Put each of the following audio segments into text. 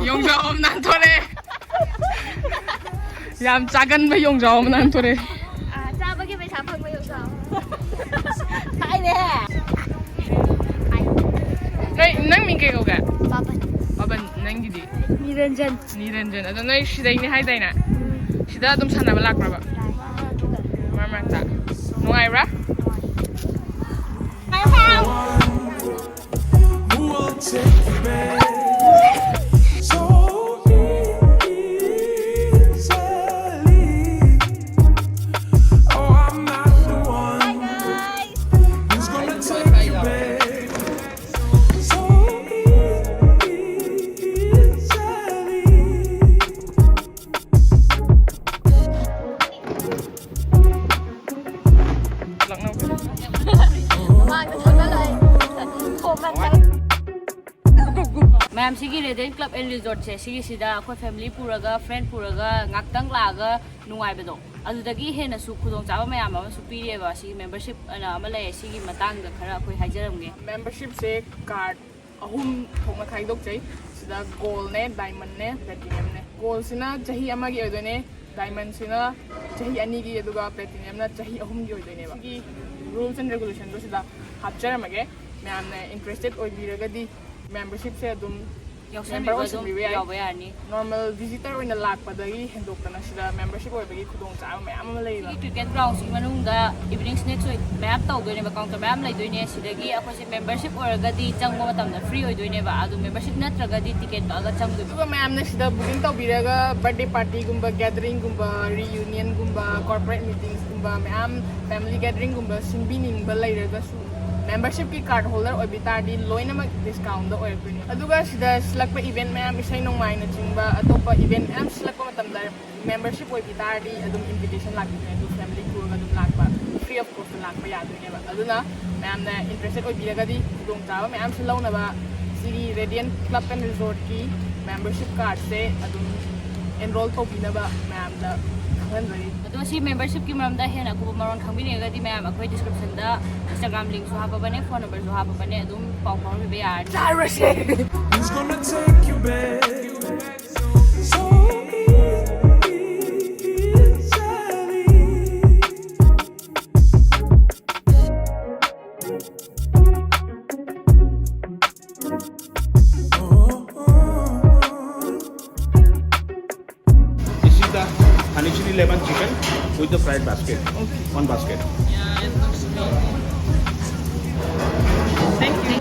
용점 난 토래. 얌 작은 배 용점 난 토래. 아, 짜박이 배 잡은 배 용점. 타이네. 능 민게 거가. 바반. 바반 능기디. 니렌전. 니렌전. 아도 너희 시대이니 하이다이나. 시다 좀 산나발 락라바. 마마타. 누아이라? Ma'am सिगी radiant club and resort से सिगी सिदा अखोय फैमिली पुरागा फ्रेंड पुरागा ngakdang laga nungaibado adudagi hena su khudong chaba mayam ama su pireba sigi membership ana ama lay sigi matang da khara akhoi haijaramge membership se card ahum thongna khaidok chai sida gold ne diamond ne platinum ne gold sina chahi ama gi oidone diamond sina chahi ani gi aduga platinum na chahi ahum gi oidone ba sigi rules and regulation do sida hapcharamage mayam ne interested oibiragadi membership se adum member oyani normal visitor oina lakpadagi hendokana sida membership oibagi khudong cha mayam ama leiba cricket ground si manungda evening snacks oi mayam tawdoine ba counter mayam leidoine sidagi akhoi se membership oragadi changba matamda free oidoine ba adu membership natragadi ticket ba ga changdu duga mayam na sida booking tawbiraga birthday party gumba gathering gumba reunion gumba corporate meetings gumba mayam family gathering gumba singbining ba leiraga su membership ki card holder oi bitadi loina mak discount do oi pini aduga sida select pa event mayam isai nong mai na chingba atopa event am select pa matam da membership oi bitadi adum invitation lak ni adu family tour adum lak pa free of cost lak pa ya du ne ba aduna mayam na interested oi biraga di dong ta mayam se launa ba sigi radiant club and resort ki membership card se adum enroll to bina ba mayam da ado si membership ki maramda hena ko maron khambine ga di mayam akhoi description da Instagram link so haba bane phone number so haba bane adum pau pau be ya He's gonna take you back so This is the honey chili lemon chicken with the fried basket. One basket.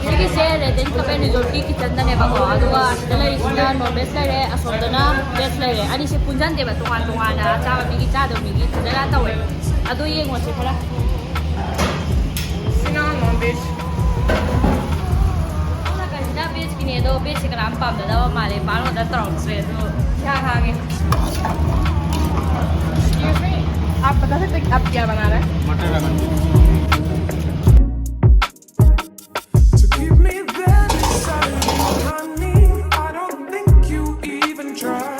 Sigi se redent club and resort ki kitchen da ne ba ko aduga dala isna non veg lare asodana veg lare ani se punjan de ba tungan tungan na cha ba mi cha do mi gi dala tawe adu ye ngo se khala sina non veg ona ka da veg ki ne do veg ka ram pam da ma le pa lo da trong se do kya kha ge excuse me आप बता सकते हैं आप क्या बना रहे हैं Mutton ramen. to keep me there beside you, honey. I don't think you even try.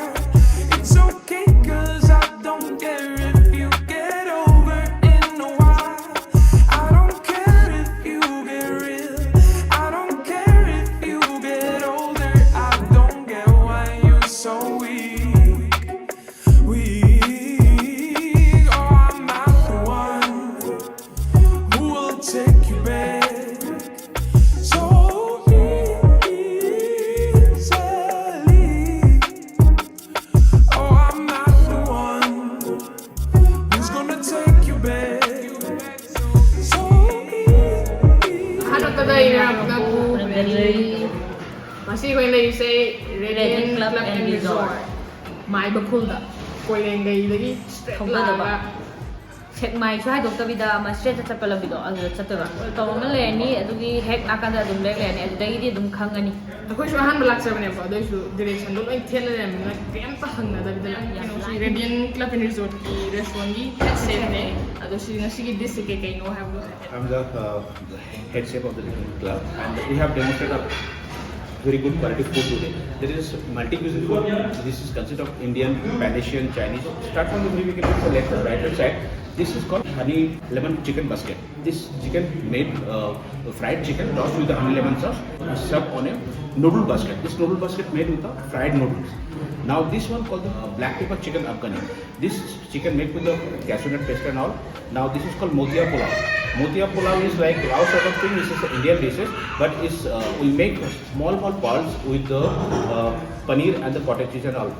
It's okay, 'cause I don't care if you get over in a while. I don't care if you get real. I don't care if you get older. I don't get why you're so weak. Weak. Oh, I'm not the one. Club and Resort. My Bakulda. Koilengay, straight Thonggadaba. Check my try Dr. Vida, my straight at Tapalabido, and the Chatava. Tomalani, Adugi, Heck Nakanda, Dumlek, and the Lady Dum Kangani. Of course, you have black 7 for those who direction. Look like tell them, like Grandpa Hanga, the Radiant Club and Resort, the restaurant, same day. She this cake, no have I'm the head chef of the club, and we have demonstrated a very good quality food today. There is multi-cuisine food. This is consist of Indian, Panasian, Chinese. Start from the very beginning to left and right hand side. This is called honey lemon chicken basket. This chicken made fried chicken tossed with the honey lemon sauce, served on a noodle basket. This noodle basket made with the fried noodles. Now this one called the black pepper chicken afghani. This chicken made with the cashew nut paste and all. Now this is called motia pulao. Motia pulao is like raw sort of thing. This is an Indian dishes, but is we make small balls with the paneer and the cottage cheese and all.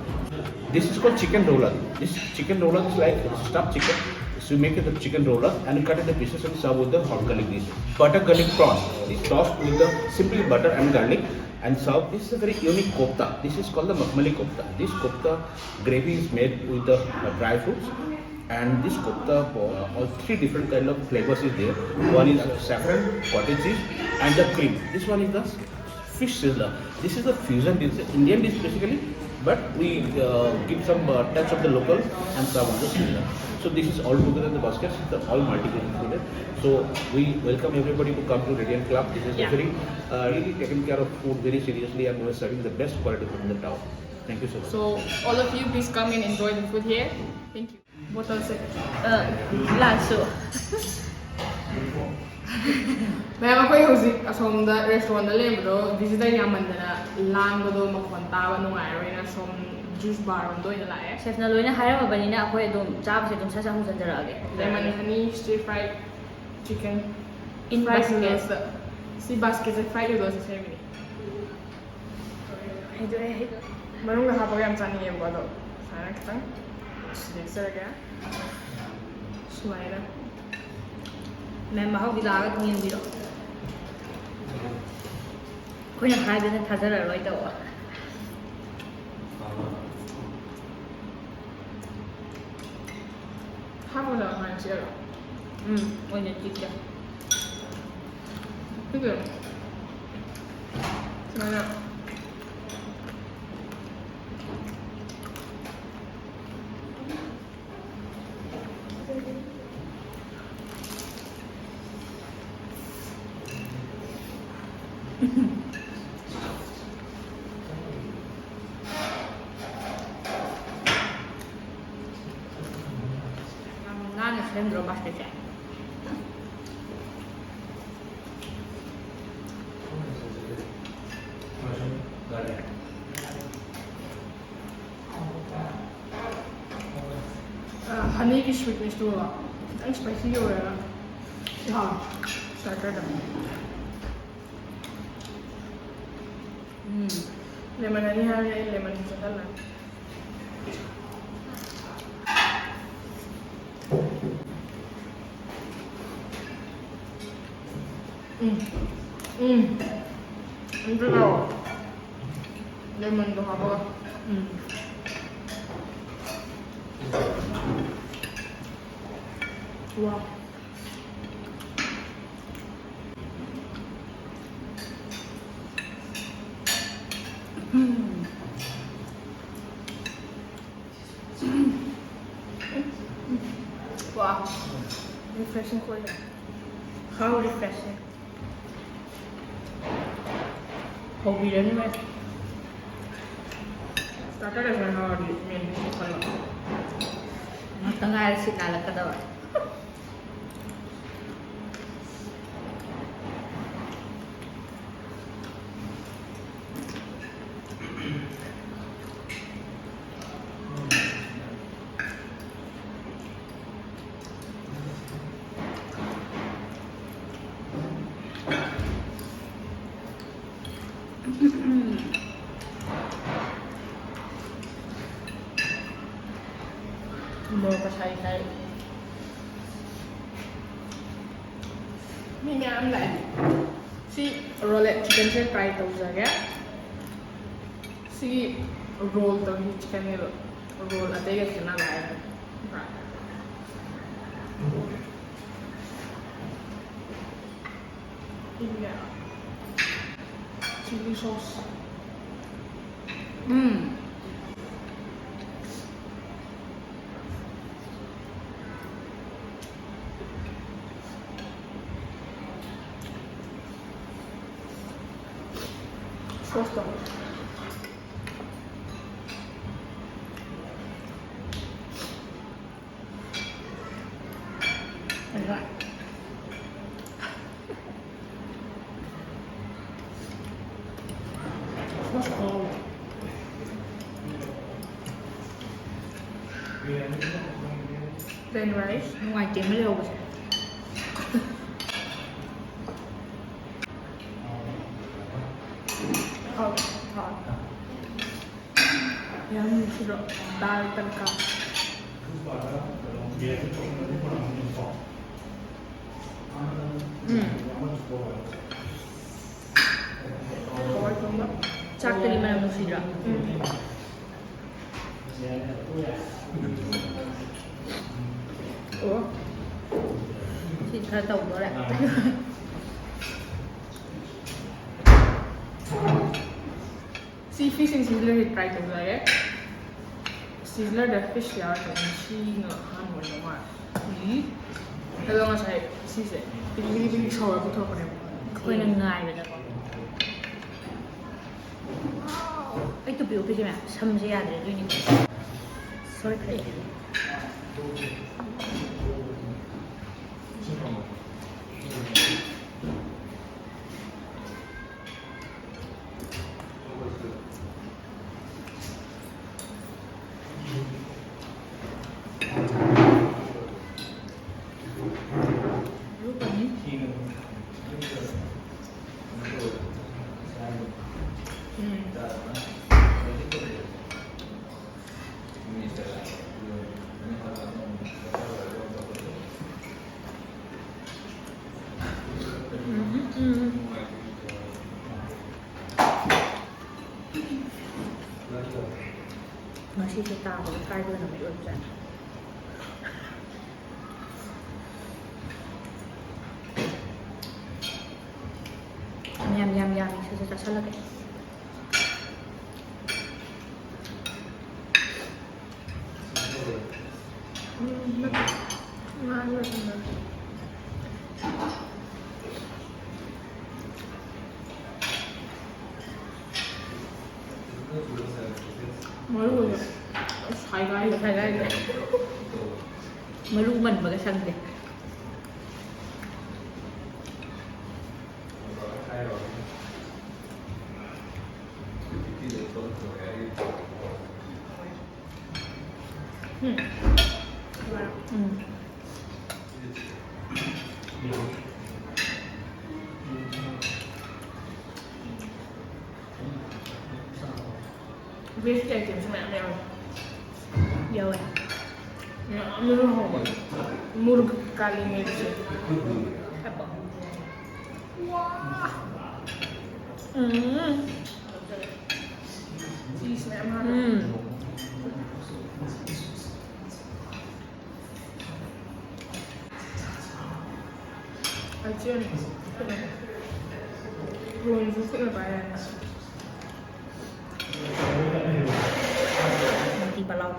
This is called chicken roller. This chicken roller is like stuffed chicken. So you make it a chicken roller and you cut it in pieces and serve with the hot garlic dish. Butter garlic prawn is tossed with the simply butter and garlic and served. This is a very unique kofta. This is called the makmali kofta. This kofta gravy is made with the dry fruits. And this kofta, all three different kind of flavors is there. One is saffron, cottage cheese, and the cream. This one is the fish sizzler. This is the fusion dish, Indian dish basically, but we give some touch of the local and serve on the sizzler. So this is all together in the baskets. It's all multi-cuisine food. So we welcome everybody to come to Radiant Club. This is very really taking care of food very seriously, and we are serving the best quality food in the town. Thank you so much. So all of you, please come and enjoy the food here. Thank you. What else? Lanso. Ma'am, ako yung husik asom the restaurant na lembro visitor yaman na lang do makontawa nung araw na som juice bar on do ina la eh. Chef na loina harap ba nina ako dum chap se dum sa hung sanjarage. Lemon honey stir fried chicken In fried basket. noodles. Si basket sa fried noodles sa semi. Hedo. Marunong kahapon yung sani yung bado. Sana kitang sir kaya. Sumaira. मैं महाव गिलागा तुम बिरो कोई ना खाए बिना थाजर रोई तो Hapon na kain siya. कोई ना ठीक है Sige. Sana. 나는 샌드로 맛있지 Honey की sweetness तो कितना spicy हो रहा है. हाँ, starter dah. Lemon honey hari lemon sekali. Itu tau. Lemon tu apa? Wow. Wow. Refreshing cold. How refreshing How biryani में starter dah sana di main kalau. tengah ada si nalak kadawa Mau pasai-pasai. Ni ngam lại. Si roulette chicken stir fry tau saja. Si roll tawhi chicken ni roll atai ga chana la hai yeah chili sauce sauce dong enggak sauce cold plain rice ngoài tiếng mới lâu rồi hot hot yang sudah dal tadka chắc từ đi mà làm gì rồi ủa thì thời tổng đó lại sea fish in sizzler hit try tawla ye sizzler the fish ya to shi nga han mo no ma hello nga sai si se bili bili chawa bu thok ne คุยง่ายๆเลยนะไอ้ตัวบิวพี่ใช่ไหมทำจะยากเลยด้วยนี่ sorry ใคร รูปแบบนี้ มาชี้ตาผมใกล้ด้วยนะไม่รู้จักยำจะชอบเลยง่ายเลยนะไม่รู้เลยใช้ได้เลย ไม่รู้มันก็ช่างเลยBiết chạy kiểm tra mẹ mèo Vô rồi Nó hổ Murg kali ngece Apa? Cheese mẹ mà Acian Ruin susu na bayan Mati palau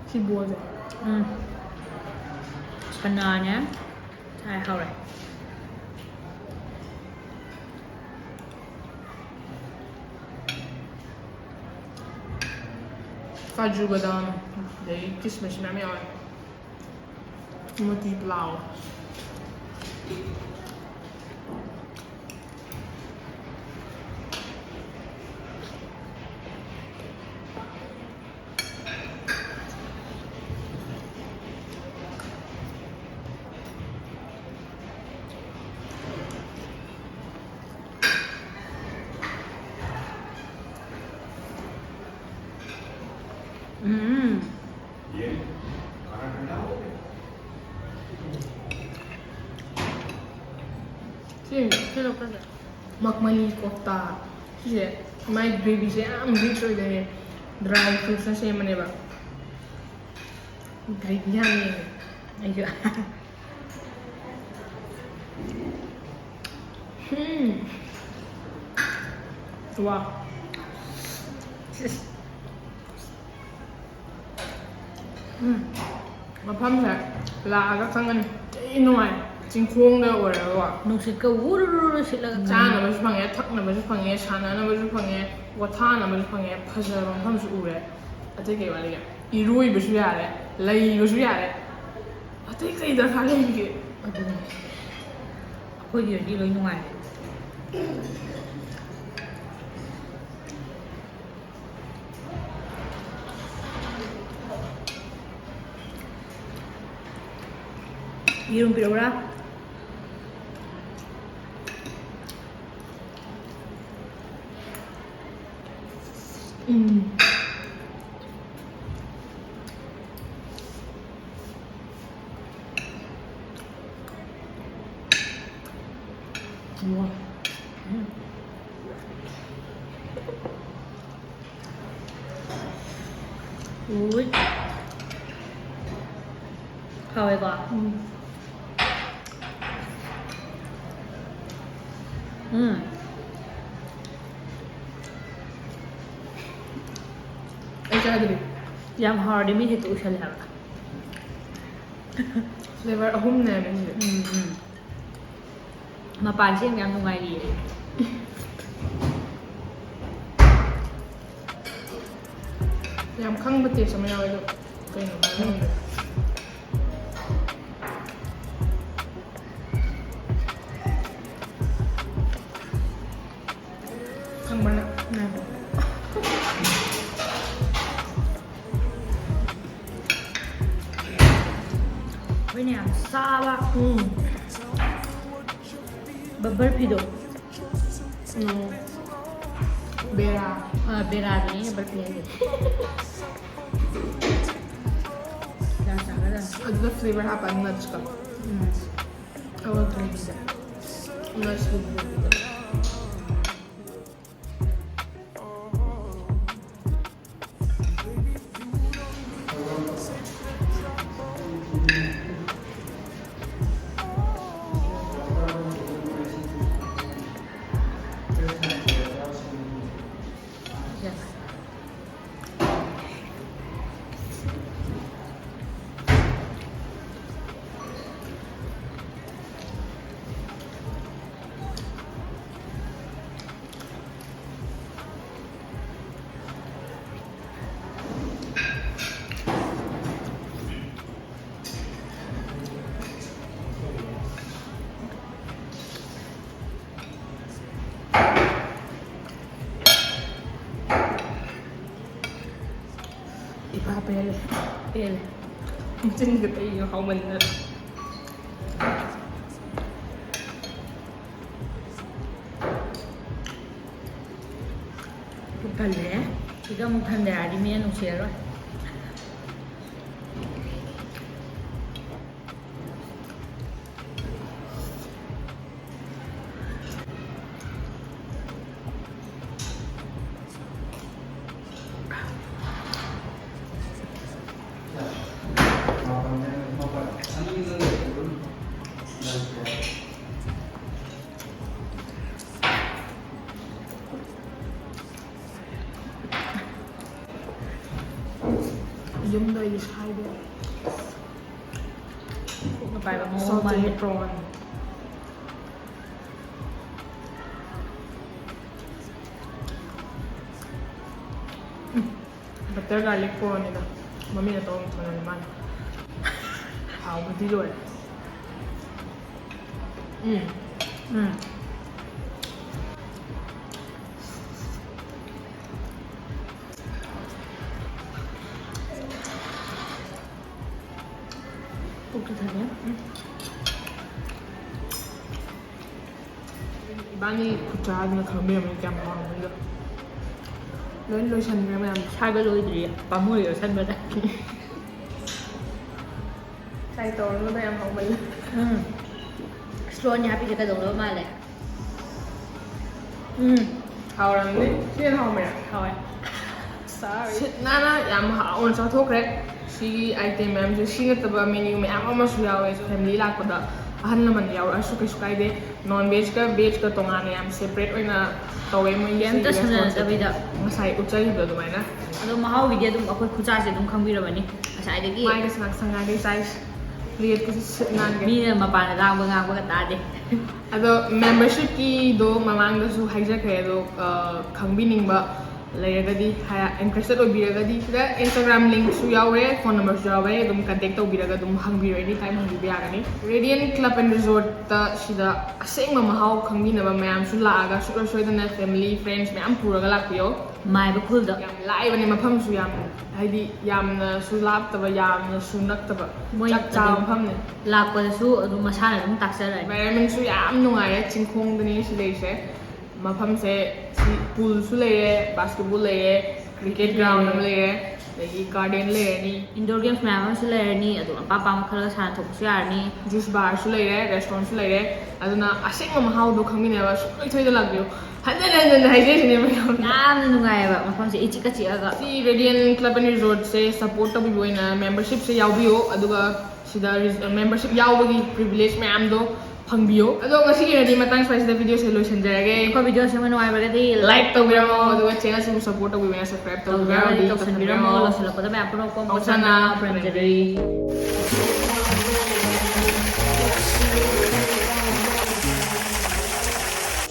Si buah je Sebenarnya Saya tahu lah Kaju badam Dari kismis mẹ mèo Mati palau ꯁꯤ ꯊꯤꯜꯂꯛꯄꯁꯦ ꯃꯛꯃꯅꯤ ꯀꯣꯐꯇꯥ ꯁꯤꯁꯦ ꯃꯥꯏ ꯒ꯭ꯔꯦꯚꯤꯁꯦ ꯌꯥꯝ rich ꯑꯣꯏꯗꯣꯏꯅꯦ dry ꯐ꯭ꯔꯨꯠꯁꯅ ꯁꯦꯝꯕꯅꯦꯕ gravy ꯌꯥꯝ ꯌꯦꯡꯉꯦ ꯑꯩꯁꯨ ꯋꯥ ꯃꯐꯝꯁꯦ ꯂꯥꯛꯑꯒ ꯈꯪꯒꯅꯤ ꯊꯤ ꯅꯨꯡꯉꯥꯏ ꯆꯤꯡꯈꯣꯡꯗ ꯑꯣꯏꯔꯒꯀꯣ ꯅꯨꯡꯁꯤꯠꯀ ꯋꯨꯔꯨꯔꯨꯔꯨ ꯁꯤꯠꯂꯒ ꯆꯥꯅꯕꯁꯨ ꯐꯪꯉꯦ ꯊꯛꯅꯕꯁꯨ ꯐꯪꯉꯦ ꯁꯥꯟꯅꯅꯕꯁꯨ ꯐꯪꯉꯦ ꯄꯣꯊꯥꯅꯕꯁꯨ ꯐꯪꯉꯦ ꯐꯖꯕ ꯃꯐꯝꯁꯨ ꯎꯔꯦ ꯑꯇꯩ ꯀꯩ ꯋꯥꯠꯂꯤꯒꯦ ꯏꯔꯣꯏꯕꯁꯨ ꯌꯥꯔꯦ ꯂꯩꯕꯁꯨ ꯌꯥꯔꯦ ꯑꯇꯩ ꯀꯩ ꯗꯔꯀꯥꯔ ꯂꯩꯔꯤꯒꯦ ꯑꯗꯨꯅꯦ ꯑꯩꯈꯣꯏꯒꯤ ꯑꯣꯏꯅꯗꯤ ꯂꯣꯏ ꯅꯨꯡꯉꯥꯏꯔꯦ ꯌꯦꯔꯨꯝ ꯄꯤꯔꯛꯎꯔꯥ 와. ui 하웨가 여자들이 ꯌꯥꯝ ꯍꯥꯎꯔꯗꯤ ꯃꯤ ꯍꯦꯛꯇ ꯎꯁꯜꯂꯦ ꯍꯥꯏꯕ 플레이버 ꯑꯍꯨꯝꯅꯦ ꯃꯤꯁꯦ ꯃꯄꯥꯟ ꯁꯦꯝꯕ ꯌꯥꯝ ꯅꯨꯡꯉꯥꯏꯔꯤꯌꯦ ꯌꯥꯝ ꯈꯪꯕ ꯇꯦꯁ ꯑꯃ ꯌꯥꯎꯋꯦ ꯑꯗꯣ ꯀꯩꯅꯣ ꯍꯥꯏꯕ ꯈꯪꯕ꯭ꯔ ꯅꯪ ꯑꯩꯈꯣꯏꯅ ꯌꯥꯝ ꯆꯥꯕ ꯕꯕꯜ ꯐꯤꯗꯣ 베라 ꯕꯦꯔꯥꯗꯨꯅꯤ ꯕꯕꯜ ꯐꯤ ꯍꯥꯏꯁꯦ ꯌꯥꯝ ꯆꯥꯒꯗꯝ ꯑꯗꯨꯗ ꯐ꯭ꯂꯦꯚꯔ ꯍꯥꯞꯄ ꯅꯠꯁꯀ ꯑꯋꯥ ꯒ꯭ꯔꯦꯚꯤꯗ ꯅꯠꯁꯀꯤ ꯒ꯭ꯔꯦꯚꯤꯗ 이거 빼래 ꯄꯦꯜꯂꯦ 찐ꯒ 이거 하우만나 ꯄꯨꯛ ꯊꯜꯂꯦ ꯁꯤꯒ ꯑꯃꯨꯛ ꯊꯟꯗꯔꯗꯤ ꯃꯤꯅ ꯅꯨꯡꯁꯤꯔꯔꯣꯏ yumda is hide ꯄꯨꯛꯅ ꯄꯥꯏꯕ ꯃꯑꯣꯡ salted ꯃꯥꯜꯂꯦ prawn butter garlic prawn ina mami na tawag ito na naman haubudi loy ꯄꯨꯛꯇꯨ ꯊꯜꯂꯦ 이반이 부자하는 감미를 그냥 먹는 거 로션을 그냥 샤가 로이들이 빠모예요 산마다 sai tổ nó đang học mình ꯏꯁꯇ꯭ꯔꯣꯅꯤ ꯍꯥꯞꯄꯤꯁꯦ ꯀꯩꯗꯧꯅꯕ ꯃꯥꯜꯂꯦ ꯍꯥꯎꯔꯝꯅꯤ ꯁꯤꯅ ꯍꯥꯎꯃꯦꯔ ꯍꯥꯎꯋꯦ ꯁꯤꯠ ꯅꯥꯟꯅ ꯌꯥꯝ ꯍꯥꯎꯅ ꯆꯥꯊꯣꯛꯈ꯭ꯔꯦ ꯁꯤꯒꯤ ꯑꯥꯏꯇꯦꯝ ꯃꯌꯥꯝꯁꯦ ꯁꯤ ꯅꯠꯇꯕ ꯃꯦꯅ꯭ꯌꯨ ꯃꯌꯥꯝ ꯑꯃꯁꯨ ꯌꯥꯎꯋꯦ ꯐꯦꯃꯤꯂꯤ ꯂꯥꯛꯄꯗ ꯑꯍꯜ ꯂꯃꯟ ꯌꯥꯎꯔꯛꯑꯁꯨ ꯀꯩꯁꯨ ꯀꯥꯏꯗꯦ ꯅꯣꯟ ꯚꯦꯖꯀ ꯚꯦꯖꯀ ꯇꯣꯉꯥꯟꯅ ꯌꯥꯝ ꯁꯦꯄꯔꯦꯠ ꯑꯣꯏꯅ ꯇꯧꯋꯦ ꯃꯣꯏꯒꯤ ꯀꯩꯝꯇ ꯁꯤꯒꯤ ꯁꯝꯅꯗꯕꯤꯗ ꯉꯁꯥꯏ ꯎꯠꯆꯔꯤꯕ ꯑꯗꯨꯃꯥꯏꯅ ꯑꯗꯣ ꯃꯍꯥꯎꯒꯤꯗꯤ ꯑꯗꯨꯝ ꯑꯩꯈꯣꯏ ꯈꯨꯆꯥꯁꯦ ꯑꯗꯨꯝ ꯈꯪꯕꯤꯔꯕꯅꯤ ꯉꯁꯥꯏꯗꯒꯤ ꯃꯥꯏꯒ ꯁꯪꯒꯥꯏꯒꯤ ꯁꯥꯏꯖ ꯄ꯭ꯂꯦꯠꯀꯁꯤ ꯁꯤꯠ ꯅꯥꯟꯒꯦ ꯃꯤꯅ ꯃꯄꯥꯟꯗ ꯂꯥꯡꯕ ꯉꯥꯡꯕꯒ ꯇꯥꯗꯦ ꯑꯗꯣ ꯃꯦꯝꯕꯔꯁꯤꯞꯀꯤꯗꯣ ꯃꯃꯥꯡꯗꯁꯨ ꯍꯥꯏꯖꯈ꯭ꯔꯦ ꯑꯗꯣ ꯈꯪꯕꯤꯅꯤꯡꯕ ꯂꯩꯔꯒꯗꯤ ꯏꯟꯇꯔꯦꯁꯇꯦꯠ ꯑꯣꯏꯕꯤꯔꯒꯗꯤ ꯁꯤꯗ ꯏꯟꯁꯇꯥꯒ꯭ꯔꯥꯝ ꯂꯤꯡꯛꯁꯨ ꯌꯥꯎꯋꯦ ꯐꯣꯟ ꯅꯝꯕꯔꯁꯨ ꯌꯥꯎꯋꯦ ꯑꯗꯨꯝ ꯀꯟꯇꯦꯛ ꯇꯧꯕꯤꯔꯒ ꯑꯗꯨꯝ ꯍꯪꯕꯤꯔꯣ ꯑꯦꯅꯤ ꯇꯥꯏꯝ ꯍꯪꯕꯤꯕ ꯌꯥꯒꯅꯤ ꯔꯦꯗꯤꯌꯟ ꯀ꯭ꯂꯕ ꯑꯦꯟ ꯔꯤꯖꯣꯔꯠꯇ ꯁꯤꯗ ꯑꯁꯦꯡꯕ ꯃꯍꯥꯎ ꯈꯪꯕꯤꯅꯕ ꯃꯌꯥꯝꯁꯨ ꯂꯥꯛꯑꯒ ꯁꯨꯡꯁꯣꯏ ꯁꯣꯏꯗꯅ ꯐꯦꯃꯤꯂꯤ ꯐ꯭ꯔꯦꯟड्ꯁ ꯃꯌꯥꯝ ꯄꯨꯔꯒ ꯂꯥꯛꯄꯤꯌꯣ ꯃꯥꯏꯕ ꯈꯨꯜꯗ ꯌꯥꯝ ꯂꯥꯛꯏꯕꯅꯦ ꯃꯐꯝꯁꯨ ꯌꯥꯝ ꯍꯥꯏꯗꯤ ꯌꯥꯝꯅꯁꯨ ꯂꯥꯞꯇꯕ ꯌꯥꯝꯅꯁꯨ ꯅꯛꯇꯕ ꯃꯣꯏ ꯆꯞ ꯆꯥꯕ ꯑꯗꯨꯝ ꯃꯐꯝꯅꯦ ꯂꯥꯛꯄꯗꯁꯨ ꯑꯗꯨꯝ ꯃꯁꯥꯅ ꯑꯗꯨꯝ ꯇꯥꯛꯆꯔꯛꯑꯅꯤ ꯏꯟꯚꯥꯏꯔꯟꯃꯦꯟꯁꯨ ꯌꯥꯝ ꯅꯨꯡꯉꯥꯏꯌꯦ ꯆꯤꯡꯈꯣꯡꯗꯅꯤ ꯁꯤ ꯂꯩꯔꯤꯁꯦ ꯃꯐꯝꯁꯦ ꯁꯤ ꯄꯨꯜꯁꯨ ꯂꯩꯔꯦ ꯕꯥꯁꯀꯦꯠꯕꯣꯜ ꯂꯩꯔꯦ ꯀ꯭ꯔꯤꯀꯦꯠ ꯒ꯭ꯔꯥꯎꯟ ꯑꯃ ꯂꯩꯔꯦ ꯑꯗꯒꯤ ꯒꯥꯔꯗꯦꯟ ꯂꯩꯔꯅꯤ ꯏꯟꯗꯣꯔ ꯒꯦꯝꯁ ꯃꯌꯥꯝ ꯑꯃꯁꯨ ꯂꯩꯔꯅꯤ ꯑꯗꯨ ꯑꯄꯥꯝ ꯑꯄꯥꯝꯕ ꯈꯜꯂꯒ ꯁꯥꯟꯅꯊꯣꯛꯄꯁꯨ ꯌꯥꯔꯅꯤ ꯖꯨꯁ ꯕꯥꯔꯁꯨ ꯂꯩꯔꯦ ꯔꯦꯁꯇꯨꯔꯦꯟꯠꯁꯨ ꯂꯩꯔꯦ ꯑꯗꯨꯅ ꯑꯁꯦꯡꯕ ꯃꯍꯥꯎꯗꯣ ꯈꯪꯃꯤꯟꯅꯕ ꯁꯨꯡꯁꯣꯏ ꯁꯣꯏꯗꯅ ꯂꯥꯛꯄꯤꯌꯨ ꯍꯟꯖꯟ ꯍꯥꯏꯖꯔꯤꯁꯤꯅꯦ ꯃꯌꯥꯝ ꯌꯥꯝꯅ ꯅꯨꯡꯉꯥꯏꯑꯕ ꯃꯐꯝꯁꯦ ꯏꯆꯤꯛꯀ ꯆꯤꯛꯑꯒ ꯁꯤ ꯔꯦꯗꯤꯌꯟ ꯀ꯭ꯂꯕ ꯑꯦꯟ ꯔꯤꯖꯣꯔꯠꯁꯦ ꯁꯞꯄꯣꯔꯠ ꯇꯧꯕꯤꯕ ꯑꯣꯏꯅ ꯃꯦꯝꯕꯔshipꯁꯦ ꯌꯥꯎꯕꯤꯌꯣ ꯑꯗꯨꯒ ꯁꯤꯗ ꯃꯦꯝꯕꯔship ꯌꯥꯎꯕꯒꯤ ꯄ꯭ꯔꯤꯚꯤꯂꯦꯖ ꯃꯌꯥꯝꯗꯣ ꯐꯪꯕꯤꯌꯣ ꯑꯗꯣ ꯉꯁꯤꯒꯤ ꯑꯣꯏꯅꯗꯤ ꯃꯇꯥꯡ ꯁ꯭ꯋꯥꯏꯁꯤꯗ ꯚꯤꯗꯤꯑꯣꯁꯦ ꯂꯣꯏꯁꯤꯟꯖꯔꯒꯦ ꯑꯩꯈꯣꯏ ꯚꯤꯗꯤꯑꯣ ꯁꯦꯝꯕ ꯅꯨꯡꯉꯥꯏꯕꯒꯗꯤ ꯂꯥꯏꯛ ꯇꯧꯕꯤꯔꯝꯃꯣ ꯑꯗꯨꯒ ꯆꯦꯅꯦꯜꯁꯤꯕꯨ ꯁꯞꯄꯣꯔꯠ ꯇꯧꯕꯤꯕꯅ ꯁꯕꯁꯀ꯭ꯔꯥꯏꯕ ꯇꯧꯖꯔꯗꯤ ꯇꯧꯁꯟꯕꯤꯔꯝꯃꯣ ꯂꯣꯏꯁꯤꯜꯂꯛꯄꯗ ꯃꯌꯥꯝ ꯄꯨꯝꯅꯃꯛ ꯄꯣꯡꯄꯣꯠꯁꯅ ꯄꯨꯔꯝꯖꯔꯤ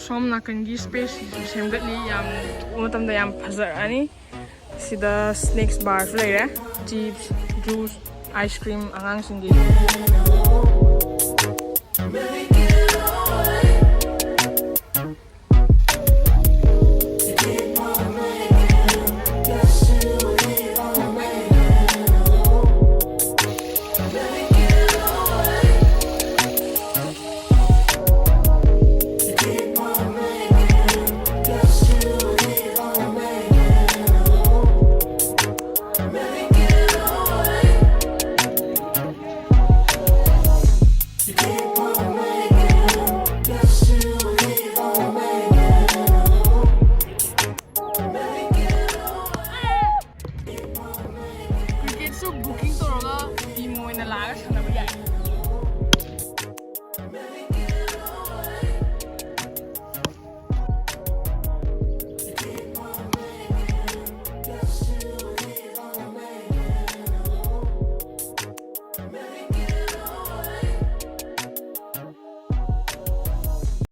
ꯁꯣꯝ ꯅꯥꯀꯟꯒꯤ ꯁ꯭ꯄꯦꯁ ꯁꯦꯝꯒꯠꯂꯤ ꯌꯥꯝ ꯎꯕ ꯃꯇꯝꯗ ꯌꯥꯝ ꯐꯖꯔꯛꯑꯅꯤ ꯁꯤꯗ ꯁ꯭ꯅꯦꯛꯁ ꯕꯥꯔꯁꯨ ꯂꯩꯔꯦ ꯆꯤꯞꯁ ꯖꯨꯁ ꯑꯥꯏꯁ ꯀ꯭ꯔꯤꯝ ꯑꯉꯥꯡꯁꯤꯡꯒꯤ